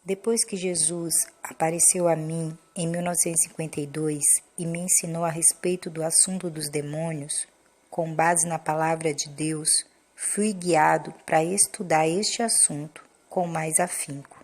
Depois que Jesus apareceu a mim em 1952 e me ensinou a respeito do assunto dos demônios, com base na palavra de Deus, fui guiado para estudar este assunto com mais afinco.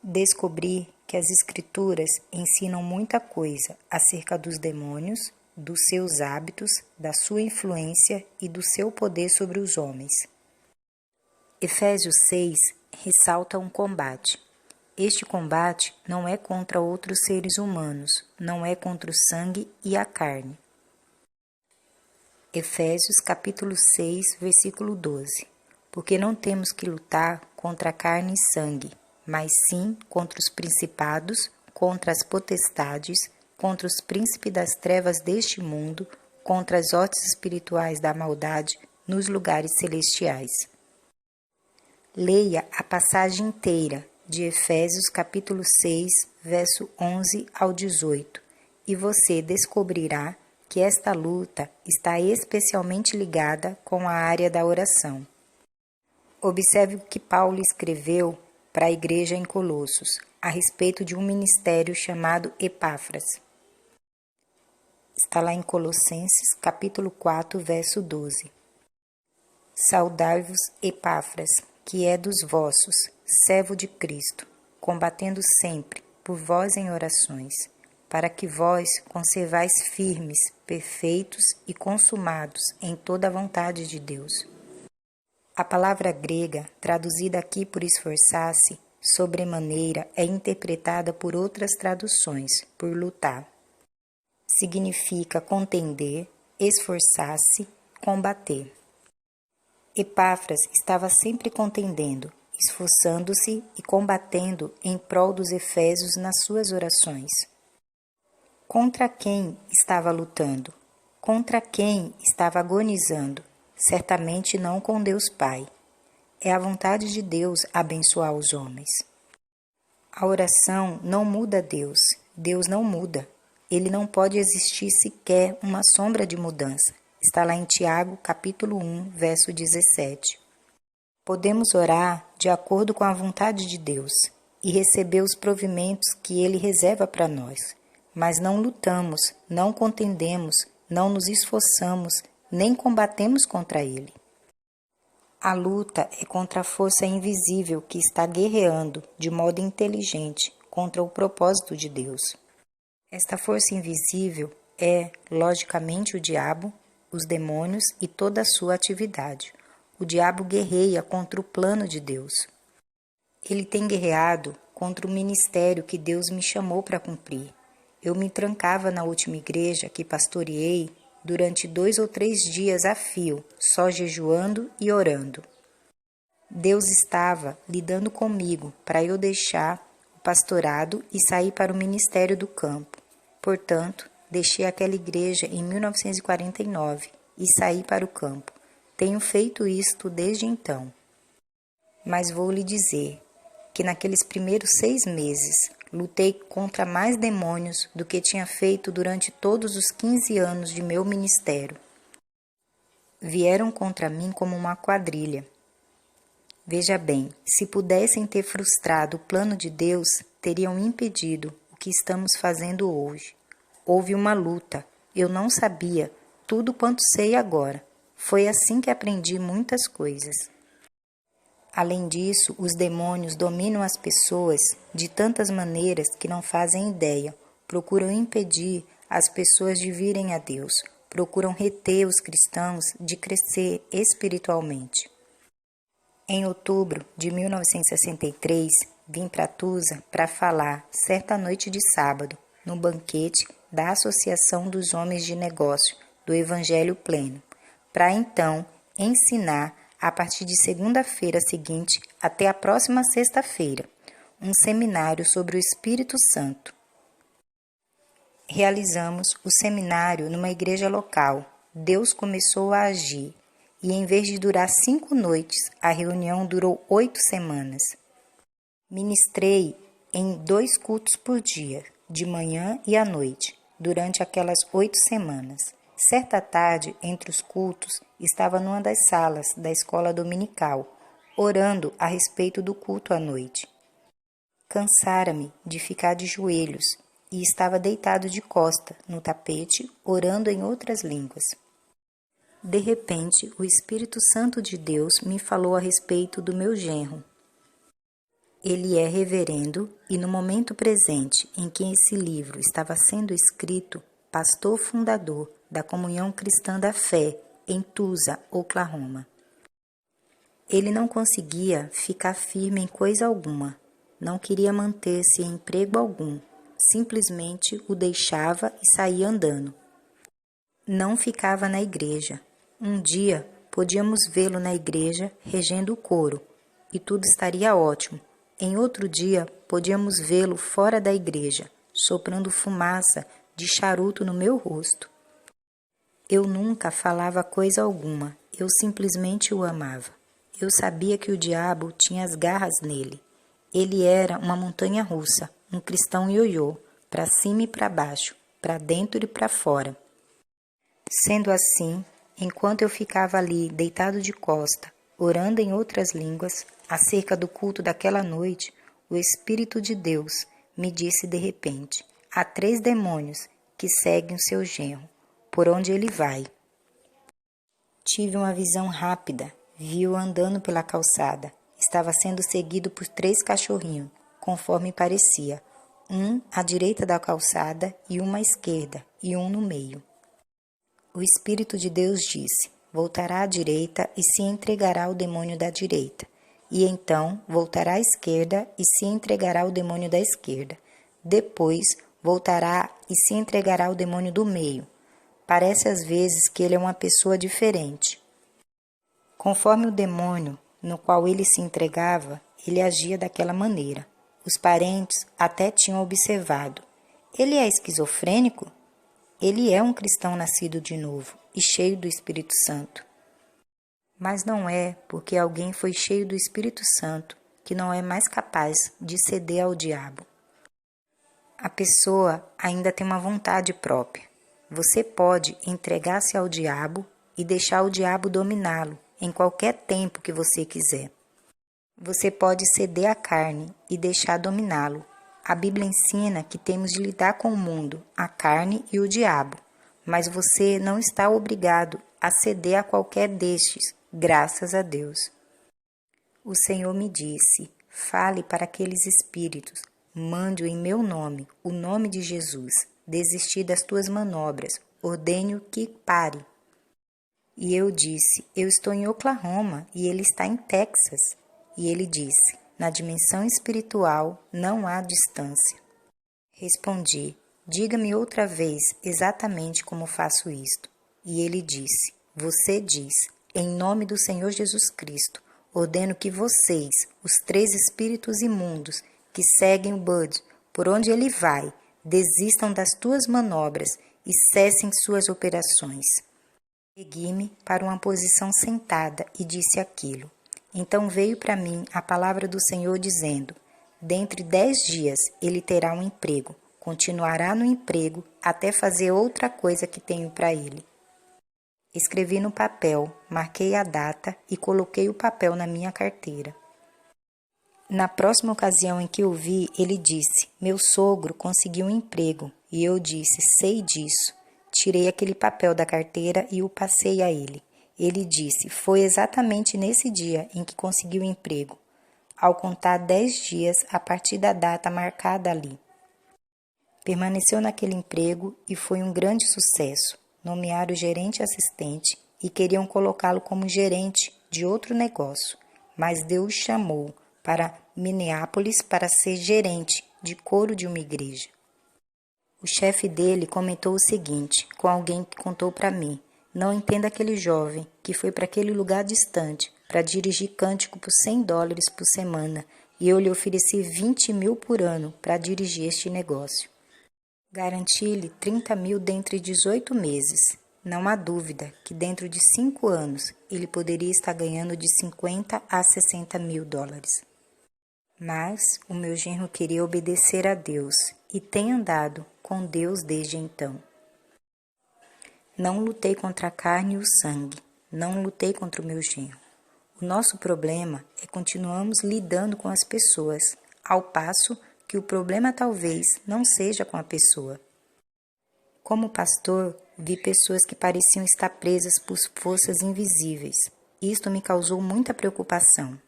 Descobri que as Escrituras ensinam muita coisa acerca dos demônios, dos seus hábitos, da sua influência e do seu poder sobre os homens. Efésios 6 ressalta um combate. Este combate não é contra outros seres humanos, não é contra o sangue e a carne. Efésios capítulo 6, versículo 12. Porque não temos que lutar contra carne e sangue, mas sim contra os principados, contra as potestades, contra os príncipes das trevas deste mundo, contra as hostes espirituais da maldade nos lugares celestiais. Leia a passagem inteira de Efésios capítulo 6, verso 11 ao 18, e você descobrirá que esta luta está especialmente ligada com a área da oração. Observe o que Paulo escreveu para a igreja em Colossos, a respeito de um ministério chamado Epáfras. Está lá em Colossenses capítulo 4, verso 12. Saudai-vos, Epáfras, que é dos vossos, servo de Cristo, combatendo sempre por vós em orações, para que vós conservais firmes, perfeitos e consumados em toda a vontade de Deus. A palavra grega, traduzida aqui por esforçar-se, sobremaneira, é interpretada por outras traduções, por lutar. Significa contender, esforçar-se, combater. Epáfras estava sempre contendendo, esforçando-se e combatendo em prol dos efésios nas suas orações. Contra quem estava lutando? Contra quem estava agonizando? Certamente não com Deus Pai. É a vontade de Deus abençoar os homens. A oração não muda Deus. Deus não muda. Ele não pode existir sequer uma sombra de mudança. Está lá em Tiago, capítulo 1, verso 17. Podemos orar de acordo com a vontade de Deus e receber os provimentos que Ele reserva para nós, mas não lutamos, não contendemos, não nos esforçamos, nem combatemos contra Ele. A luta é contra a força invisível que está guerreando de modo inteligente contra o propósito de Deus. Esta força invisível é, logicamente, o diabo, os demônios e toda a sua atividade. O diabo guerreia contra o plano de Deus. Ele tem guerreado contra o ministério que Deus me chamou para cumprir. Eu me trancava na última igreja que pastoreei durante 2 ou 3 dias a fio, só jejuando e orando. Deus estava lidando comigo para eu deixar o pastorado e sair para o ministério do campo. Portanto, deixei aquela igreja em 1949 e saí para o campo. Tenho feito isto desde então. Mas vou lhe dizer que naqueles primeiros 6 meses lutei contra mais demônios do que tinha feito durante todos os 15 anos de meu ministério. Vieram contra mim como uma quadrilha. Veja bem, se pudessem ter frustrado o plano de Deus, teriam impedido o que estamos fazendo hoje. Houve uma luta. Eu não sabia tudo quanto sei agora. Foi assim que aprendi muitas coisas. Além disso, os demônios dominam as pessoas de tantas maneiras que não fazem ideia. Procuram impedir as pessoas de virem a Deus. Procuram reter os cristãos de crescer espiritualmente. Em outubro de 1963, vim para Tusa para falar, certa noite de sábado, no banquete da Associação dos Homens de Negócio do Evangelho Pleno, para então ensinar a partir de segunda-feira seguinte até a próxima sexta-feira, um seminário sobre o Espírito Santo. Realizamos o seminário numa igreja local. Deus começou a agir e, em vez de durar 5 noites, a reunião durou 8 semanas. Ministrei em 2 cultos por dia, de manhã e à noite, durante aquelas 8 semanas. Certa tarde, entre os cultos, estava numa das salas da escola dominical, orando a respeito do culto à noite. Cansara-me de ficar de joelhos e estava deitado de costa no tapete, orando em outras línguas. De repente, o Espírito Santo de Deus me falou a respeito do meu genro. Ele é reverendo e, no momento presente em que esse livro estava sendo escrito, pastor fundador da Comunhão Cristã da Fé, em Tulsa, Oklahoma. Ele não conseguia ficar firme em coisa alguma, não queria manter-se em emprego algum, simplesmente o deixava e saía andando. Não ficava na igreja. Um dia podíamos vê-lo na igreja regendo o coro, e tudo estaria ótimo. Em outro dia podíamos vê-lo fora da igreja, soprando fumaça de charuto no meu rosto. Eu nunca falava coisa alguma, eu simplesmente o amava. Eu sabia que o diabo tinha as garras nele. Ele era uma montanha-russa, um cristão ioiô, para cima e para baixo, para dentro e para fora. Sendo assim, enquanto eu ficava ali deitado de costa, orando em outras línguas, acerca do culto daquela noite, o Espírito de Deus me disse de repente: há 3 demônios que seguem o seu genro, por onde ele vai. Tive uma visão rápida, vi-o andando pela calçada. Estava sendo seguido por 3 cachorrinhos, conforme parecia, um à direita da calçada e um à esquerda, e um no meio. O Espírito de Deus disse: voltará à direita e se entregará ao demônio da direita. E então voltará à esquerda e se entregará ao demônio da esquerda. Depois voltará e se entregará ao demônio do meio. Parece às vezes que ele é uma pessoa diferente. Conforme o demônio no qual ele se entregava, ele agia daquela maneira. Os parentes até tinham observado: ele é esquizofrênico? Ele é um cristão nascido de novo e cheio do Espírito Santo. Mas não é porque alguém foi cheio do Espírito Santo que não é mais capaz de ceder ao diabo. A pessoa ainda tem uma vontade própria. Você pode entregar-se ao diabo e deixar o diabo dominá-lo em qualquer tempo que você quiser. Você pode ceder à carne e deixar dominá-lo. A Bíblia ensina que temos de lidar com o mundo, a carne e o diabo, mas você não está obrigado a ceder a qualquer destes, graças a Deus. O Senhor me disse: fale para aqueles espíritos, mande-o em meu nome, o nome de Jesus, desistir das tuas manobras, ordene-o que pare. E eu disse: eu estou em Oklahoma e ele está em Texas. E ele disse: na dimensão espiritual não há distância. Respondi: diga-me outra vez exatamente como faço isto. E ele disse: você diz: em nome do Senhor Jesus Cristo, ordeno que vocês, os 3 espíritos imundos que seguem o Bud, por onde ele vai, desistam das tuas manobras e cessem suas operações. Ergui-me para uma posição sentada e disse aquilo. Então veio para mim a palavra do Senhor dizendo: dentre 10 dias ele terá um emprego, continuará no emprego até fazer outra coisa que tenho para ele. Escrevi no papel, marquei a data e coloquei o papel na minha carteira. Na próxima ocasião em que o vi, ele disse: meu sogro conseguiu um emprego. E eu disse: sei disso. Tirei aquele papel da carteira e o passei a ele. Ele disse: foi exatamente nesse dia em que conseguiu o emprego, ao contar 10 dias a partir da data marcada ali. Permaneceu naquele emprego e foi um grande sucesso. Nomearam o gerente assistente e queriam colocá-lo como gerente de outro negócio, mas Deus o chamou para Minneapolis para ser gerente de coro de uma igreja. O chefe dele comentou o seguinte com alguém que contou para mim: não entendo aquele jovem que foi para aquele lugar distante para dirigir cântico por $100 por semana e eu lhe ofereci 20 mil por ano para dirigir este negócio. Garanti-lhe 30 mil dentro de 18 meses. Não há dúvida que dentro de 5 anos ele poderia estar ganhando de 50 a 60 mil dólares. Mas o meu genro queria obedecer a Deus e tem andado com Deus desde então. Não lutei contra a carne e o sangue, não lutei contra o meu genro. O nosso problema é que continuamos lidando com as pessoas, ao passo que o problema talvez não seja com a pessoa. Como pastor, vi pessoas que pareciam estar presas por forças invisíveis. Isto me causou muita preocupação.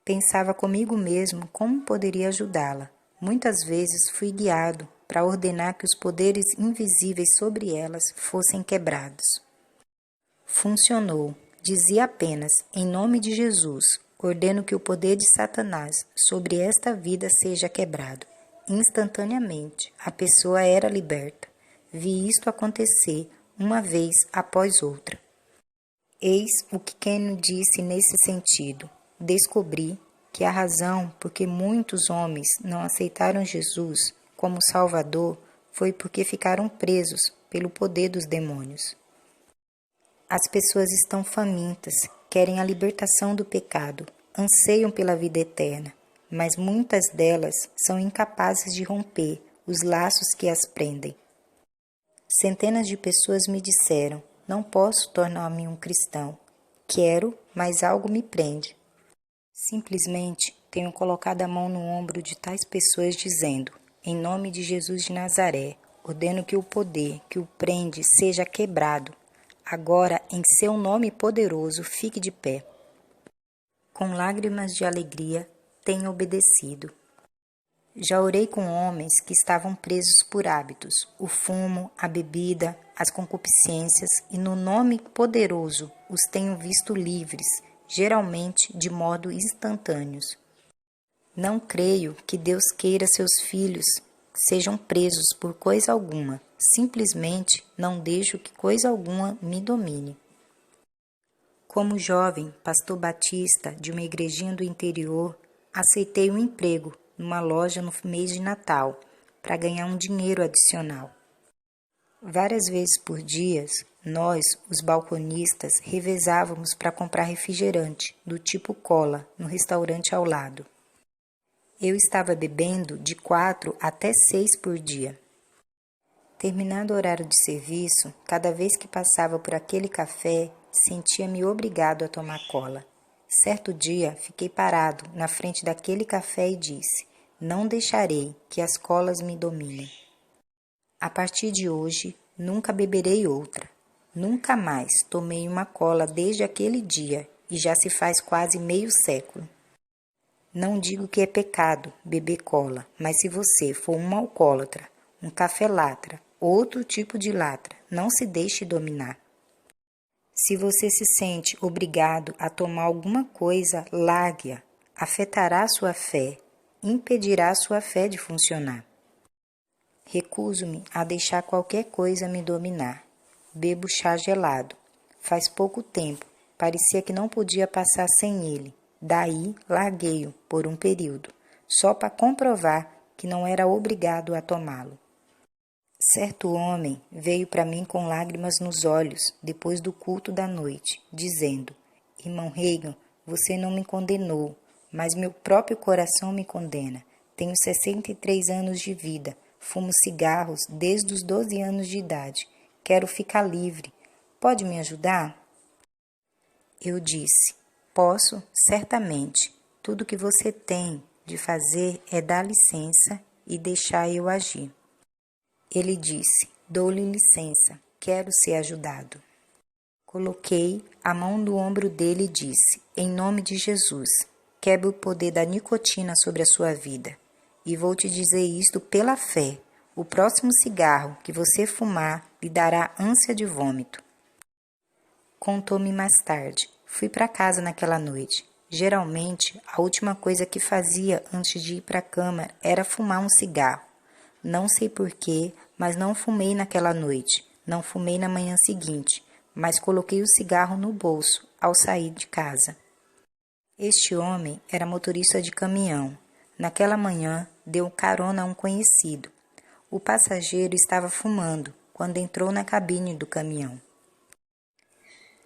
Pensava comigo mesmo como poderia ajudá-la. Muitas vezes fui guiado para ordenar que os poderes invisíveis sobre elas fossem quebrados. Funcionou. Dizia apenas, em nome de Jesus, ordeno que o poder de Satanás sobre esta vida seja quebrado. Instantaneamente, a pessoa era liberta. Vi isto acontecer uma vez após outra. Eis o que Kenyon disse nesse sentido. Descobri que a razão por que muitos homens não aceitaram Jesus como Salvador foi porque ficaram presos pelo poder dos demônios. As pessoas estão famintas, querem a libertação do pecado, anseiam pela vida eterna, mas muitas delas são incapazes de romper os laços que as prendem. Centenas de pessoas me disseram, não posso tornar-me um cristão. Quero, mas algo me prende. Simplesmente tenho colocado a mão no ombro de tais pessoas dizendo, em nome de Jesus de Nazaré, ordeno que o poder que o prende seja quebrado. Agora, em seu nome poderoso, fique de pé. Com lágrimas de alegria, tenho obedecido. Já orei com homens que estavam presos por hábitos, o fumo, a bebida, as concupiscências, e no nome poderoso os tenho visto livres, geralmente de modo instantâneos. Não creio que Deus queira seus filhos sejam presos por coisa alguma, simplesmente não deixo que coisa alguma me domine. Como jovem pastor batista de uma igrejinha do interior, aceitei um emprego numa loja no mês de Natal, para ganhar um dinheiro adicional. Várias vezes por dia, nós, os balconistas, revezávamos para comprar refrigerante, do tipo cola, no restaurante ao lado. Eu estava bebendo de 4 até 6 por dia. Terminado o horário de serviço, cada vez que passava por aquele café, sentia-me obrigado a tomar cola. Certo dia, fiquei parado na frente daquele café e disse, não deixarei que as colas me dominem. A partir de hoje, nunca beberei outra. Nunca mais tomei uma cola desde aquele dia e já se faz quase meio século. Não digo que é pecado beber cola, mas se você for um alcoólatra, um café-latra, outro tipo de latra, não se deixe dominar. Se você se sente obrigado a tomar alguma coisa, largue-a. Afetará sua fé, impedirá sua fé de funcionar. Recuso-me a deixar qualquer coisa me dominar. Bebo chá gelado. Faz pouco tempo, parecia que não podia passar sem ele. Daí, larguei-o por um período, só para comprovar que não era obrigado a tomá-lo. Certo homem veio para mim com lágrimas nos olhos depois do culto da noite, dizendo, irmão Reagan, você não me condenou, mas meu próprio coração me condena. Tenho 63 anos de vida, fumo cigarros desde os 12 anos de idade. Quero ficar livre. Pode me ajudar? Eu disse, posso, certamente. Tudo que você tem de fazer é dar licença e deixar eu agir. Ele disse, dou-lhe licença, quero ser ajudado. Coloquei a mão no ombro dele e disse, em nome de Jesus, quebre o poder da nicotina sobre a sua vida. E vou te dizer isto pela fé. O próximo cigarro que você fumar lhe dará ânsia de vômito. Contou-me mais tarde. Fui para casa naquela noite. Geralmente, a última coisa que fazia antes de ir para a cama era fumar um cigarro. Não sei porquê, mas não fumei naquela noite. Não fumei na manhã seguinte, mas coloquei o cigarro no bolso ao sair de casa. Este homem era motorista de caminhão. Naquela manhã, deu carona a um conhecido. O passageiro estava fumando quando entrou na cabine do caminhão.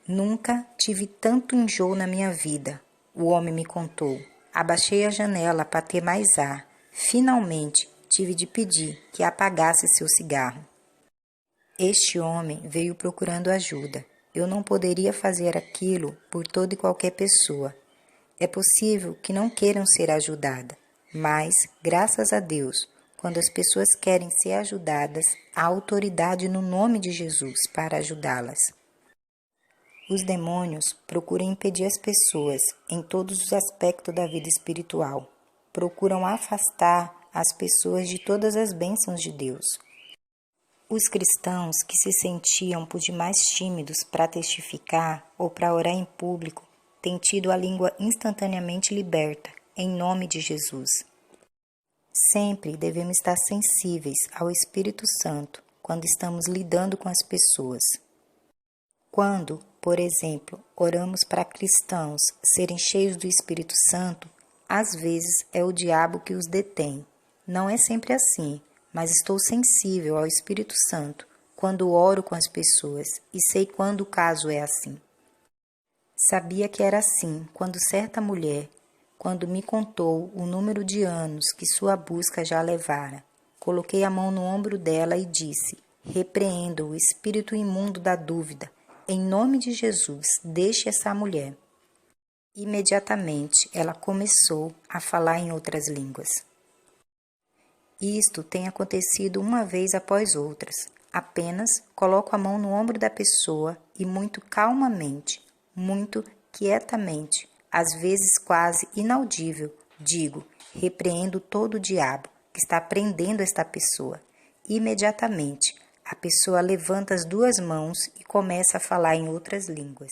Nunca tive tanto enjoo na minha vida, o homem me contou. Abaixei a janela para ter mais ar. Finalmente, tive de pedir que apagasse seu cigarro. Este homem veio procurando ajuda. Eu não poderia fazer aquilo por toda e qualquer pessoa. É possível que não queiram ser ajudada, Mas, graças a Deus, quando as pessoas querem ser ajudadas, há autoridade no nome de Jesus para ajudá-las. Os demônios procuram impedir as pessoas em todos os aspectos da vida espiritual. Procuram afastar as pessoas de todas as bênçãos de Deus. Os cristãos que se sentiam por demais tímidos para testificar ou para orar em público têm tido a língua instantaneamente liberta, em nome de Jesus. Sempre devemos estar sensíveis ao Espírito Santo quando estamos lidando com as pessoas. Quando, por exemplo, oramos para cristãos serem cheios do Espírito Santo, às vezes é o diabo que os detém. Não é sempre assim, mas estou sensível ao Espírito Santo quando oro com as pessoas e sei quando o caso é assim. Sabia que era assim quando certa mulher, quando me contou o número de anos que sua busca já levara, coloquei a mão no ombro dela e disse: repreendo o espírito imundo da dúvida. Em nome de Jesus, deixe essa mulher. Imediatamente ela começou a falar em outras línguas. Isto tem acontecido uma vez após outras. Apenas coloco a mão no ombro da pessoa e muito calmamente, muito quietamente, às vezes quase inaudível, digo: repreendo todo o diabo que está prendendo esta pessoa. Imediatamente, a pessoa levanta as duas mãos e começa a falar em outras línguas.